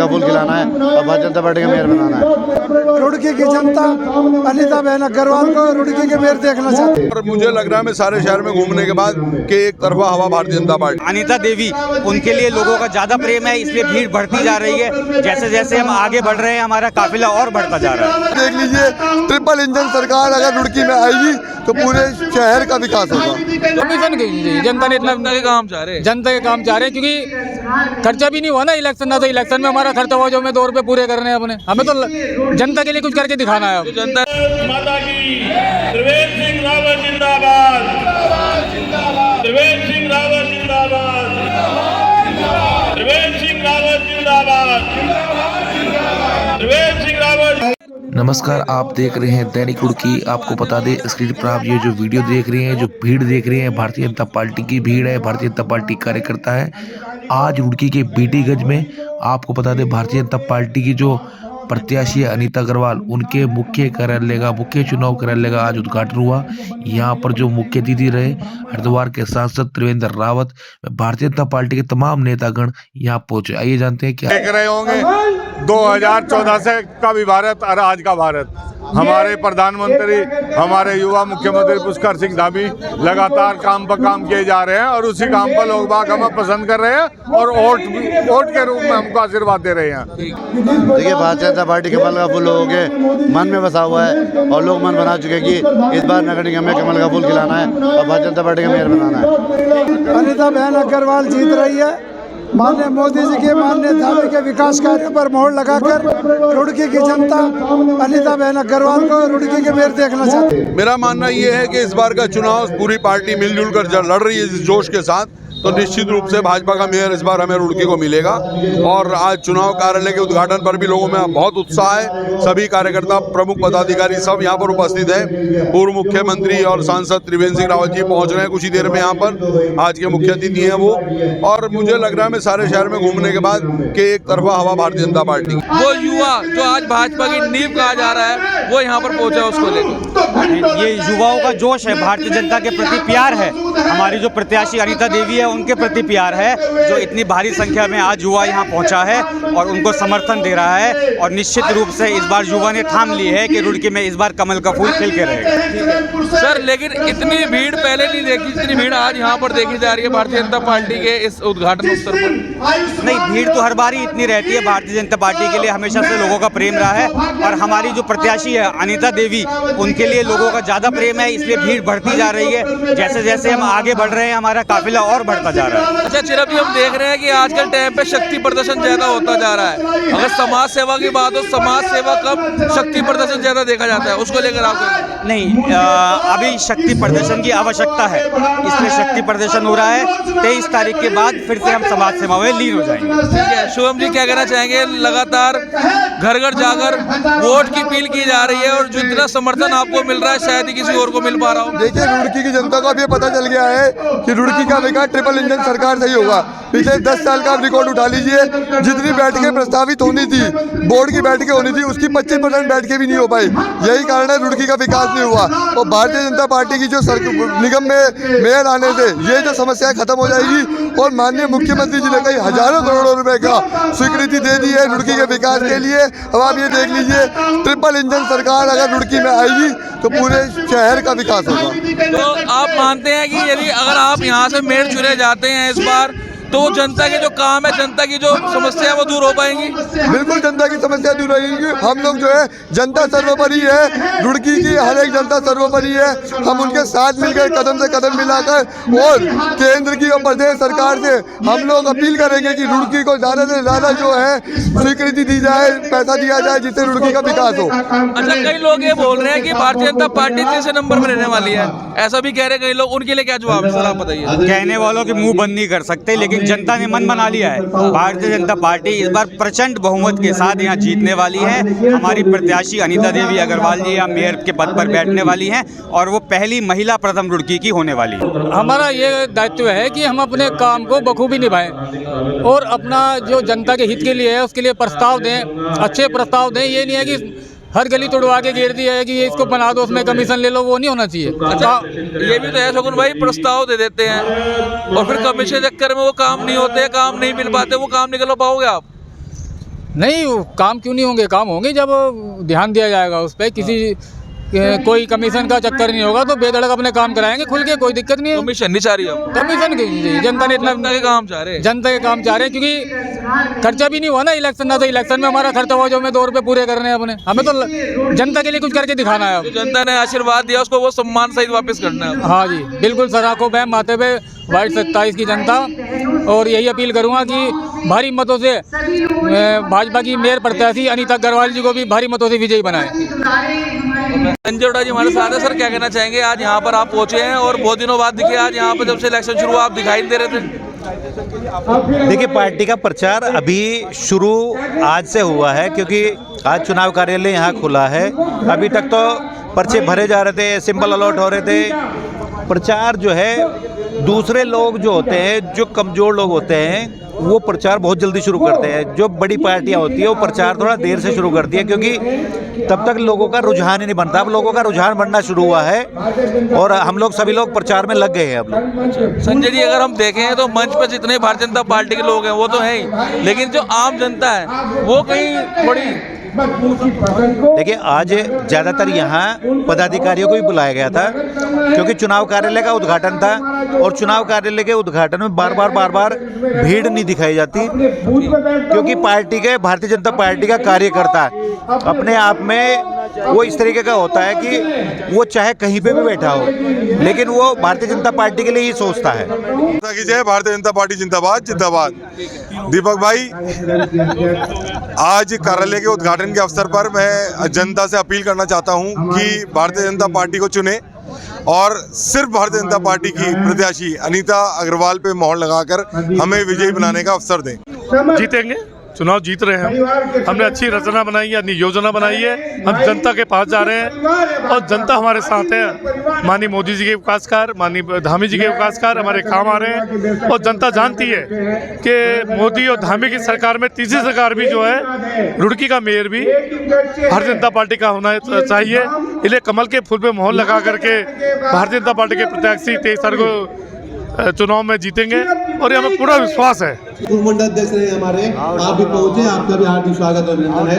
का फूल खिलाना है और भारतीय जनता पार्टी का मेयर बनाना है। रुड़की की जनता अनीता बहन अग्रवाल को रुड़की के मेयर देखना चाहती है। और मुझे लग रहा है मैं सारे शहर में घूमने के बाद कि एक तरफा हवा भारतीय जनता पार्टी। अनीता देवी, उनके लिए लोगों का ज्यादा प्रेम है, इसलिए भीड़ बढ़ती जा रही है। जैसे जैसे हम आगे बढ़ रहे हैं हमारा काफिला और बढ़ता जा रहा है। देख लीजिए, ट्रिपल इंजन सरकार अगर रुड़की में आएगी तो पूरे शहर का विकास होगा। कमीशन की जनता ने इतना जनता के काम चाह रहे हैं, क्योंकि खर्चा भी नहीं हुआ ना इलेक्शन, ना तो इलेक्शन में हमारा खर्चा हुआ जो हमें 2 रुपए पूरे करने हैं अपने। हमें तो जनता के लिए कुछ करके दिखाना है। जनता माता की त्रिवेंद्र सिंह रावत जिंदाबाद, त्रिवेंद्र सिंह रावत जिंदाबाद, त्रिवेंद्र सिंह रावत जिंदाबाद, त्रिवेंद्र सिंह रावत। नमस्कार, आप देख रहे हैं दैनिक रुड़की। आपको बता दें, स्क्रीन पर आप ये जो वीडियो देख रहे हैं, जो भीड़ देख रहे हैं, भारतीय जनता पार्टी की भीड़ है, भारतीय जनता पार्टी कार्यकर्ता है। आज रुड़की के बीटीगंज में आपको बता दें, भारतीय जनता पार्टी की जो प्रत्याशी है अनीता अग्रवाल, उनके मुख्य चुनाव कार्यालय का आज उद्घाटन हुआ। यहाँ पर जो मुख्य अतिथि रहे हरिद्वार के सांसद त्रिवेंद्र रावत, भारतीय जनता पार्टी के तमाम नेतागण यहाँ पहुंचे। आइए जानते हैं क्या देख रहे होंगे 2014 से का भी भारत और आज का भारत। हमारे प्रधानमंत्री, हमारे युवा मुख्यमंत्री पुष्कर सिंह धामी लगातार काम पर काम किए जा रहे हैं और उसी काम पर लोग बाग हमें पसंद कर रहे हैं और वोट के रूप में हमको आशीर्वाद दे रहे हैं। देखिए, भारतीय जनता पार्टी कमल का फूल लोगों के मन में बसा हुआ है और लोग मन बना चुके हैं कि इस बार नगर निगम में कमल का फूल खिलाना है और भारतीय जनता पार्टी का मेयर बनाना है। अनीता बहन अग्रवाल जीत रही है। माननीय मोदी जी के माननीय धामी के विकास कार्यों पर मोहर लगाकर रुड़की की जनता अनीता बहन अग्रवाल को रुड़की के मेयर देखना चाहती है। मेरा मानना ये है कि इस बार का चुनाव पूरी पार्टी मिलजुल कर लड़ रही है इस जोश के साथ, तो निश्चित रूप से भाजपा का मेयर इस बार हमें रुड़की को मिलेगा। और आज चुनाव कार्यालय के उद्घाटन पर भी लोगों में बहुत उत्साह है। सभी कार्यकर्ता, प्रमुख पदाधिकारी सब यहाँ पर उपस्थित हैं। पूर्व मुख्यमंत्री और सांसद त्रिवेंद्र सिंह रावत जी पहुँच रहे हैं कुछ ही देर में यहाँ पर। आज के मुख्य अतिथि हैं वो। और मुझे लग रहा है मैं सारे शहर में घूमने के बाद कि एक तरफा हवा भारतीय जनता पार्टी। वो युवा जो आज भाजपा की नींव कहा जा रहा है वो यहाँ पर पहुंचा, उसको लेकर ये युवाओं का जोश है, भारतीय जनता के प्रति प्यार है। हमारी जो प्रत्याशी अनीता देवी है उनके प्रति प्यार है, जो इतनी भारी संख्या में आज युवा यहाँ पहुँचा है और उनको समर्थन दे रहा है। और निश्चित रूप से इस बार युवा ने ठान ली है कि रुड़की में इस बार कमल का फूल खिल के रहेगा। सर, लेकिन इतनी भीड़ पहले नहीं देखी जितनी भीड़ आज यहाँ पर देखी जा रही है भारतीय जनता पार्टी के इस उद्घाटन अवसर पर। नहीं, भीड़ तो हर बार ही इतनी रहती है। भारतीय जनता पार्टी के लिए हमेशा से लोगों का प्रेम रहा है और हमारी जो प्रत्याशी है अनीता देवी, उनके लिए लोगों का ज्यादा प्रेम है, इसलिए भीड़ बढ़ती जा रही है। जैसे जैसे हम आगे बढ़ रहे हैं हमारा काफिला और बढ़ता जा रहा है। अच्छा चिरप जी, हम देख रहे हैं कि आजकल टाइम पे शक्ति प्रदर्शन ज्यादा होता जा रहा है। अगर समाज सेवा की बात हो, समाज सेवा कम शक्ति प्रदर्शन ज्यादा देखा जाता है, उसको लेकर आपको? नहीं, अभी शक्ति प्रदर्शन की आवश्यकता है, इसलिए शक्ति प्रदर्शन हो रहा है। 23 तारीख के बाद फिर से हम समाज सेवा में लीन हो जाएंगे। ठीक है, शुभम जी क्या कहना चाहेंगे? लगातार घर घर जाकर वोट की अपील की जा रही है और जितना समर्थन आपको मिल रहा है शायद ही किसी और को मिल पा रहा हो। देखिए, रुड़की की जनता को अब ये पता चल गया है कि रुड़की का विकास ट्रिपल इंजन सरकार से ही होगा। पिछले 10 साल का आप रिकॉर्ड उठा लीजिए, जितनी बैठकें प्रस्तावित होनी थी, बोर्ड की बैठकें होनी थी, उसकी 25% बैठकें भी नहीं हो पाई। यही कारण है रुड़की का विकास नहीं हुआ। और भारतीय जनता पार्टी की जो निगम में मेयर आने से ये जो समस्याएं खत्म हो जाएगी। और माननीय मुख्यमंत्री जी ने कई हजारों करोड़ों रुपए का स्वीकृति दे दी है रुड़की के विकास के लिए। अब आप ये देख लीजिए, ट्रिपल इंजन सरकार अगर रुड़की में आएगी तो पूरे शहर का विकास होगा। तो आप मानते हैं कि यदि अगर आप यहाँ से मेयर चुने जाते हैं इस बार, तो जनता के जो काम है, जनता की जो समस्या है वो दूर हो पाएंगी? बिल्कुल, जनता की समस्या दूर रहेगी। हम लोग जो है, जनता सर्वोपरि है, रुड़की की हर एक जनता सर्वोपरि है। हम उनके साथ मिलकर कदम से कदम मिलाकर और केंद्र की और प्रदेश सरकार से हम लोग अपील करेंगे कि रुड़की को ज़्यादा से ज़्यादा जो है स्वीकृति दी जाए, पैसा दिया जाए, जिससे रुड़की का विकास हो। अच्छा, कई लोग ये बोल रहे हैं कि भारतीय जनता पार्टी तीसरे नंबर पर रहने वाली है, ऐसा भी कह रहे हैं कई लोग। उनके लिए क्या जवाब है सर, आप बताइए? कहने वालों के मुंह बंद नहीं कर सकते, लेकिन जनता ने मन बना लिया है। भारतीय जनता पार्टी इस बार प्रचंड बहुमत के साथ यहाँ जीतने वाली है। हमारी प्रत्याशी अनीता देवी अग्रवाल जी यहाँ मेयर के पद पर बैठने वाली हैं और वो पहली महिला प्रथम रुड़की की होने वाली है। हमारा ये दायित्व है कि हम अपने काम को बखूबी निभाएं और अपना जो जनता के हित के लिए है उसके लिए प्रस्ताव दें, अच्छे प्रस्ताव दें। ये नहीं है कि हर गली तोड़वा के घेर दिया है कि ये इसको बना दो, उसमें कमीशन ले लो, वो नहीं होना चाहिए। अच्छा, ये भी तो है शगुन भाई, प्रस्ताव दे देते हैं और फिर कमीशन चक्कर में वो काम नहीं होते, काम नहीं मिल पाते, वो काम निकलवा पाओगे आप? नहीं, वो काम क्यों नहीं होंगे? काम होंगे जब ध्यान दिया जाएगा उस पर। किसी कोई कमीशन का चक्कर नहीं होगा तो बेधड़क अपने काम कराएंगे खुल के, कोई दिक्कत नहीं है। कमीशन नहीं चाह रही है कमीशन की जनता ने इतना जनता के काम चाह रहे हैं। जनता के काम चाह रहे हैं, क्योंकि खर्चा भी नहीं हुआ ना इलेक्शन ना, तो इलेक्शन में हमारा खर्चा हुआ जो हमें 2 रुपये पूरे करने हैं अपने। हमें तो जनता के लिए कुछ करके दिखाना है अब। जनता ने आशीर्वाद दिया उसको वो सम्मान सहित वापस करना है। हाँ जी, बिल्कुल सर, आंखों पे माथे पे वार्ड 27 की जनता। और यही अपील करूँगा कि भारी मतों से भाजपा की मेयर प्रत्याशी अनीता अग्रवाल जी को भी भारी मतों से विजयी बनाएं। संजय हुड्डा जी हमारे साथ है। सर, क्या कहना चाहेंगे? आज यहाँ पर आप पहुँचे हैं और बहुत दिनों बाद दिखे आज यहाँ पर, जब से इलेक्शन शुरू हुआ आप दिखाई नहीं दे रहे थे। देखिए, पार्टी का प्रचार अभी शुरू आज से हुआ है, क्योंकि आज चुनाव कार्यालय यहाँ खुला है। अभी तक तो पर्चे भरे जा रहे थे, सिंबल अलॉट हो रहे थे। प्रचार जो है, दूसरे लोग जो होते हैं, जो कमज़ोर लोग होते हैं, वो प्रचार बहुत जल्दी शुरू करते हैं। जो बड़ी पार्टियां होती है वो प्रचार थोड़ा देर से शुरू करती है, क्योंकि तब तक लोगों का रुझान ही नहीं बनता। अब लोगों का रुझान बनना शुरू हुआ है और हम लोग सभी लोग प्रचार में लग गए हैं अब लोग। संजय जी, अगर हम देखें तो मंच पर जितने भारतीय जनता पार्टी के लोग हैं वो तो हैं ही, लेकिन जो आम जनता है वो कहीं थोड़ी। देखिए, आज ज़्यादातर यहाँ पदाधिकारियों को ही बुलाया गया था, क्योंकि चुनाव कार्यालय का उद्घाटन था और चुनाव कार्यालय के उद्घाटन में बार बार भीड़ नहीं दिखाई जाती, क्योंकि पार्टी के भारतीय जनता पार्टी का कार्यकर्ता अपने आप में वो इस तरीके का होता है कि वो चाहे कहीं पे भी बैठा हो, लेकिन वो भारतीय जनता पार्टी के लिए ही सोचता है। जय भारतीय जनता पार्टी जिंदाबाद जिंदाबाद। दीपक भाई, आज कार्यालय के उद्घाटन के अवसर पर मैं जनता से अपील करना चाहता हूं कि भारतीय जनता पार्टी को चुने और सिर्फ भारतीय जनता पार्टी की प्रत्याशी अनीता अग्रवाल पे मोहर लगाकर हमें विजयी बनाने का अवसर दें। जीतेंगे, चुनाव जीत रहे हैं। हमने अच्छी रचना बनाई है, अपनी योजना बनाई है। हम जनता के पास जा रहे हैं और जनता हमारे साथ है। माननीय मोदी जी के विकास कार्य, माननीय धामी जी के विकास कार्य हमारे काम आ रहे हैं और जनता जानती है कि मोदी और धामी की सरकार में तीसरी सरकार भी जो है, रुड़की का मेयर भी भारतीय जनता पार्टी का होना चाहिए। इसलिए कमल के फूल पे मोहर लगा करके भारतीय जनता पार्टी के प्रत्याशी 23 तारीख को चुनाव में जीतेंगे और ये हमें पूरा विश्वास है। मंडल अध्यक्ष रहे हमारे, आप भी पहुंचे, आपका भी हार्दिक स्वागत और अभिनंदन है।